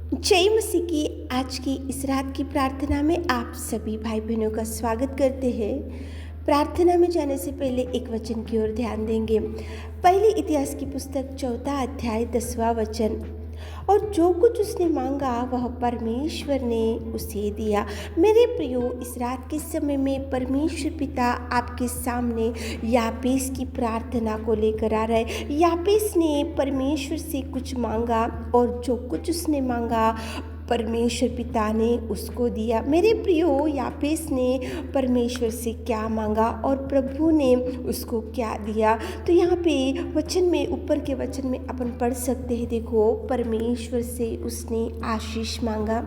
जय मसीह की आज की इस रात की प्रार्थना में आप सभी भाई बहनों का स्वागत करते हैं। प्रार्थना में जाने से पहले एक वचन की ओर ध्यान देंगे। पहले इतिहास की पुस्तक 4 अध्याय 10वां वचन। और जो कुछ उसने मांगा वह परमेश्वर ने उसे दिया। मेरे प्रियो, इस रात के समय में परमेश्वर पिता आपके सामने यापेस की प्रार्थना को लेकर आ रहा है। यापेस ने परमेश्वर से कुछ मांगा और जो कुछ उसने मांगा परमेश्वर पिता ने उसको दिया। मेरे प्रियो, यापेस ने परमेश्वर से क्या मांगा और प्रभु ने उसको क्या दिया। तो यहाँ पे वचन में, ऊपर के वचन में अपन पढ़ सकते हैं। देखो, परमेश्वर से उसने आशीष मांगा,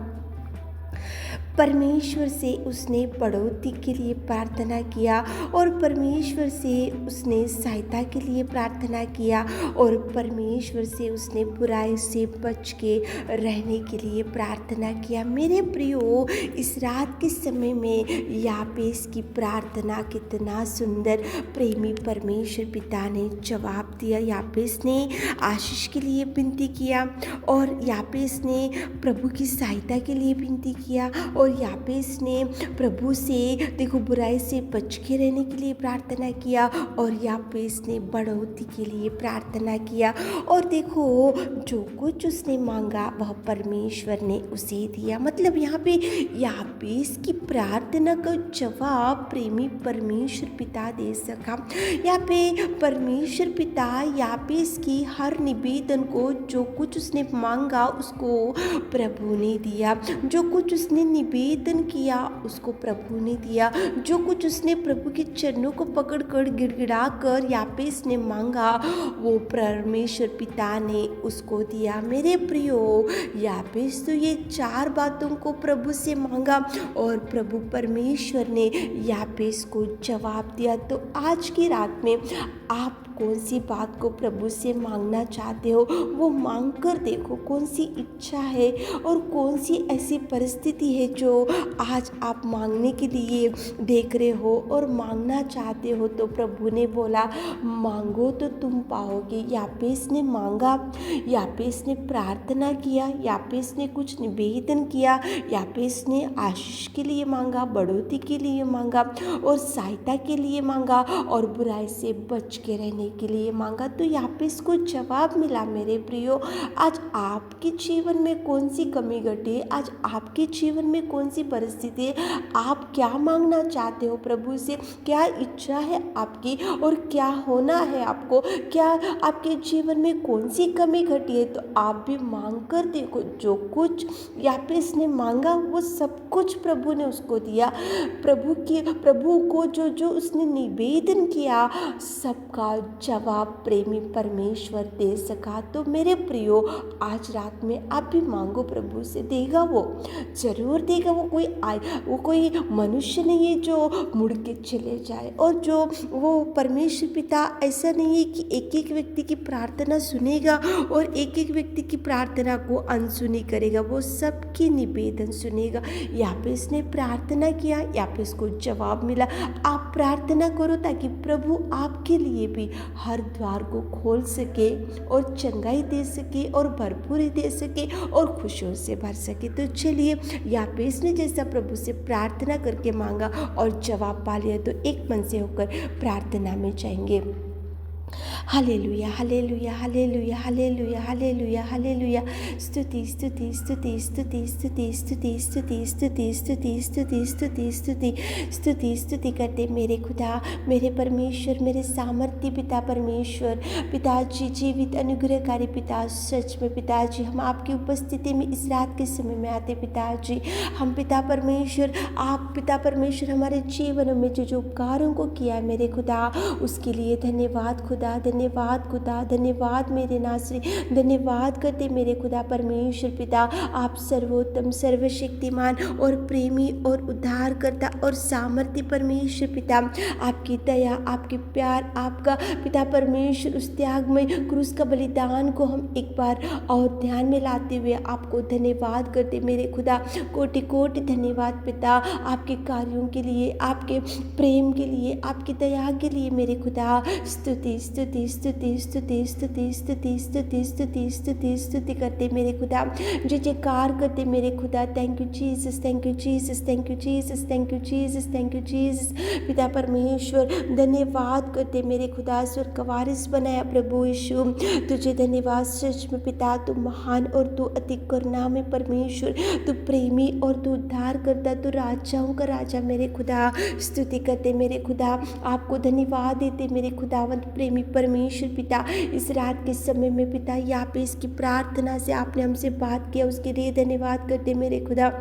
परमेश्वर से उसने बढ़ोतरी के लिए प्रार्थना किया और परमेश्वर से उसने सहायता के लिए प्रार्थना किया और परमेश्वर से उसने बुराई से बच के रहने के लिए प्रार्थना किया। मेरे प्रियो, इस रात के समय में यापेस की प्रार्थना कितना सुंदर प्रेमी परमेश्वर पिता ने जवाब दिया। यापेस ने आशीष के लिए विनती किया और यापेस ने प्रभु की सहायता के लिए विनती किया और यापेस ने प्रभु से देखो बुराई से बच के रहने के लिए प्रार्थना किया और यापेस ने बढ़ोतरी के लिए प्रार्थना किया। और देखो, जो कुछ उसने मांगा वह परमेश्वर ने उसे दिया। मतलब यहाँ पे यापेस की प्रार्थना का जवाब प्रेमी परमेश्वर पिता दे सका। यहाँ पे परमेश्वर पिता यापेस की हर निवेदन को, जो कुछ उसने मांगा उसको प्रभु ने दिया। जो कुछ उसने निवेदन किया उसको प्रभु ने दिया। जो कुछ उसने प्रभु के चरणों को पकड़कर गिड़गिड़ा कर यापेस ने मांगा वो परमेश्वर पिता ने उसको दिया। मेरे प्रियो, यापेस तो ये 4 बातों को प्रभु से मांगा और प्रभु परमेश्वर ने यापेस को जवाब दिया। तो आज की रात में आप कौन सी बात को प्रभु से मांगना चाहते हो, वो मांग कर देखो कौन सी इच्छा है और कौन सी ऐसी परिस्थिति है जो आज आप मांगने के लिए देख रहे हो और मांगना चाहते हो। तो प्रभु ने बोला मांगो तो तुम पाओगे। यापेस ने मांगा, यापेस ने प्रार्थना किया, यापेस ने कुछ निवेदन किया, यापेस ने आशीष के लिए मांगा, बढ़ोतरी के लिए मांगा और सहायता के लिए मांगा और बुराई से बच के रहने के लिए मांगा। तो यापेस को जवाब मिला। मेरे प्रियो, आज आपके जीवन में कौन सी कमी घटी, आज आपके जीवन में कौन सी परिस्थिति है, आप क्या मांगना चाहते हो प्रभु से, क्या इच्छा है आपकी और क्या होना है आपको, क्या आपके जीवन में कौन सी कमी घटी है। तो आप भी मांग कर देखो। जो कुछ यापेस ने मांगा वो सब कुछ प्रभु ने उसको दिया। प्रभु को जो जो उसने निवेदन किया सबका जवाब प्रेमी परमेश्वर दे सका। तो मेरे प्रियो, आज रात में आप भी मांगो, प्रभु से देगा, वो जरूर देगा। वो कोई मनुष्य नहीं है जो मुड़ के चले जाए और जो वो परमेश्वर पिता ऐसा नहीं है कि एक एक व्यक्ति की प्रार्थना सुनेगा और एक एक व्यक्ति की प्रार्थना को अनसुनी करेगा। वो सबकी निवेदन सुनेगा। यापेस ने प्रार्थना किया, यापेस को जवाब मिला। आप प्रार्थना करो ताकि प्रभु आपके लिए भी हर द्वार को खोल सके और चंगाई दे सके और भरपूरी दे सके और खुशियों से भर सके। तो चलिए, यापेस ने जैसा प्रभु से प्रार्थना करके मांगा और जवाब पा लिया, तो एक मन से होकर प्रार्थना में जाएंगे। Hallelujah, hallelujah, hallelujah, hallelujah, hallelujah, hallelujah. स्तुति स्तुति स्तुति स्तुति स्तुति स्तुति स्तुति स्तुति स्तुति स्तुति स्तुति स्तुति स्तुति स्तुति करते मेरे खुदा, मेरे परमेश्वर, मेरे सामर्थ्य पिता परमेश्वर, पिताजी जीवित अनुग्रहकारी पिता, सच में पिताजी हम आपकी उपस्थिति में इस रात के समय में आते पिताजी। हम पिता परमेश्वर, आप पिता परमेश्वर हमारे जीवन में जो जो उपकारों को किया है मेरे खुदा, उसके लिए धन्यवाद खुदा, धन्यवाद खुदा, धन्यवाद मेरे नासरी, धन्यवाद करते मेरे खुदा परमेश्वर पिता। आप सर्वोत्तम, सर्वशक्तिमान और प्रेमी और उद्धारकर्ता और सामर्थ्य परमेश्वर पिता। आपकी दया, आपके प्यार, आपका पिता परमेश्वर उस त्याग में क्रूस का बलिदान को हम एक बार और ध्यान में लाते हुए आपको धन्यवाद करते मेरे खुदा। कोटि कोटि धन्यवाद पिता, आपके कार्यों के लिए, आपके प्रेम के लिए, आपकी दया के लिए मेरे खुदा। स्तुति स्तुति स्तुति स्तुति स्तुति स्तुति स्तुति स्तुति स्तुति स्तुति करते मेरे खुदा, जय जयकार करते मेरे खुदा। Thank you Jesus, thank you Jesus, thank you Jesus, thank you Jesus, thank you Jesus. पिता परमेश्वर धन्यवाद करते मेरे खुदा, स्वर्ग का वारिस बनाया प्रभु यीशु, तुझे धन्यवाद। सच में पिता तू महान और तू अति करुणामय परमेश्वर, तू प्रेमी और तू उद्धार करता, तू राजाओं का राजा मेरे खुदा। स्तुति करते मेरे खुदा, आपको धन्यवाद देते मेरे खुदावंत प्रेमी परमेश्वर पिता। इस रात के समय में पिता यहाँ पे इसकी प्रार्थना से आपने हमसे बात किया, उसके लिए धन्यवाद करते मेरे खुदा।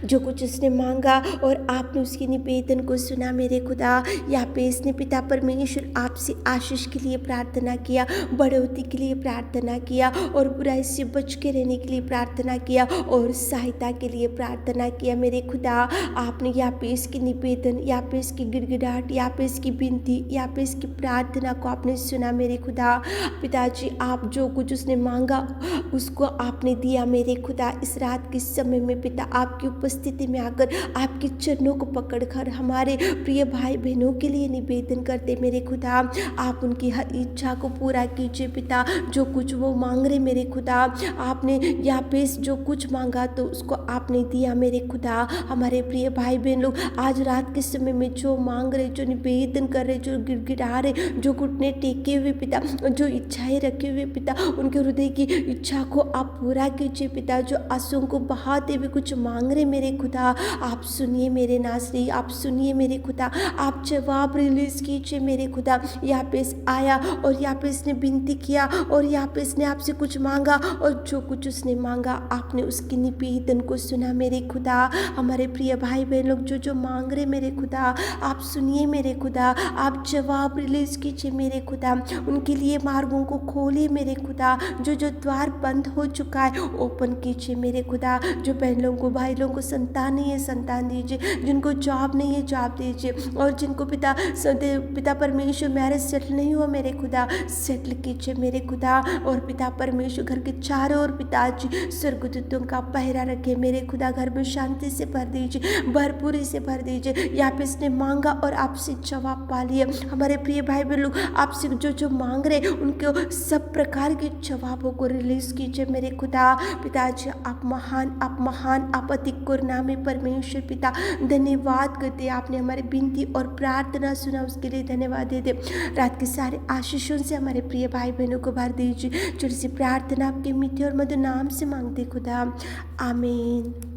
जो कुछ उसने मांगा और आपने उसके निवेदन को सुना मेरे खुदा। यहाँ पे इसने पिता परमेश्वर आपसे आशीष के लिए प्रार्थना किया, बढ़ोतरी के लिए प्रार्थना किया और बुराई से बच के रहने के लिए प्रार्थना किया और सहायता के लिए प्रार्थना किया मेरे खुदा। आपने यहाँ पे इसकी निवेदन, यहाँ पे इसकी गिड़गिड़ाहट, यहाँ पे इसकी विनती, यहाँ पे इसकी प्रार्थना को आपने सुना मेरे खुदा। पिताजी आप जो कुछ उसने मांगा उसको आपने दिया मेरे खुदा। इस रात के समय में पिता आपकी उपस्थिति में आकर आपके चरणों को पकड़कर हमारे प्रिय भाई बहनों के लिए निवेदन करते मेरे खुदा। आप उनकी हर इच्छा को पूरा कीजिए पिता, जो कुछ वो मांग रहे मेरे खुदा। आपने यहाँ पे जो कुछ मांगा तो उसको आपने दिया मेरे खुदा। हमारे प्रिय भाई बहन लोग आज रात के समय में जो मांग रहे, जो निवेदन कर रहे, जो गिड़गिड़ा रहे, जो घुटने टेके हुए पिता, जो इच्छाएं रखे हुए पिता, उनके हृदय की इच्छा को आप पूरा कीजिए पिता। जो आंसुओं को बहाते हुए कुछ मांग रहे मेरे खुदा, आप सुनिए मेरे नासरी, आप सुनिए मेरे खुदा, आप जवाब रिलीज कीजिए मेरे खुदा। यहाँ पे आया और यहाँ पे इसने विनती किया और यहाँ पे इसने आपसे कुछ मांगा और जो कुछ उसने मांगा आपने उसकी निवेदन को सुना मेरे खुदा। हमारे प्रिय भाई बहन लोग जो जो मांग रहे मेरे खुदा, आप सुनिए मेरे खुदा, आप जवाब रिलीज कीजिए मेरे खुदा। उनके लिए मार्गों को खोलिए मेरे खुदा। जो जो द्वार बंद हो चुका है ओपन कीजिए मेरे खुदा। जो बहन लोगों को, भाई लोगों को संतान नहीं है संतान दीजिए, जिनको जॉब नहीं है जॉब दीजिए, और जिनको पिता परमेश्वर मैरिज सेटल नहीं हुआ मेरे खुदा सेटल कीजिए मेरे खुदा। और पिता परमेश्वर घर के चारों ओर पिताजी स्वर्गदूतों का पहरा रखे मेरे खुदा। घर में शांति से भर दीजिए, भरपूरी से भर दीजिए। यहाँ पे इसने मांगा और आपसे जवाब पा लिया। हमारे प्रिय भाई बहन लोग आपसे जो जो मांग रहे उनको सब प्रकार के जवाबों को रिलीज कीजिए मेरे खुदा। पिताजी आप महान, आप महान, आप अति करुणामय परमेश्वर पिता। धन्यवाद करते आपने हमारी विनती और प्रार्थना सुना, उसके लिए धन्यवाद देते। रात के सारे आशीषों से हमारे प्रिय भाई बहनों को भर दीजिए। छोटी सी प्रार्थना आपके मीठे और मधुर नाम से मांगते खुदा, आमीन।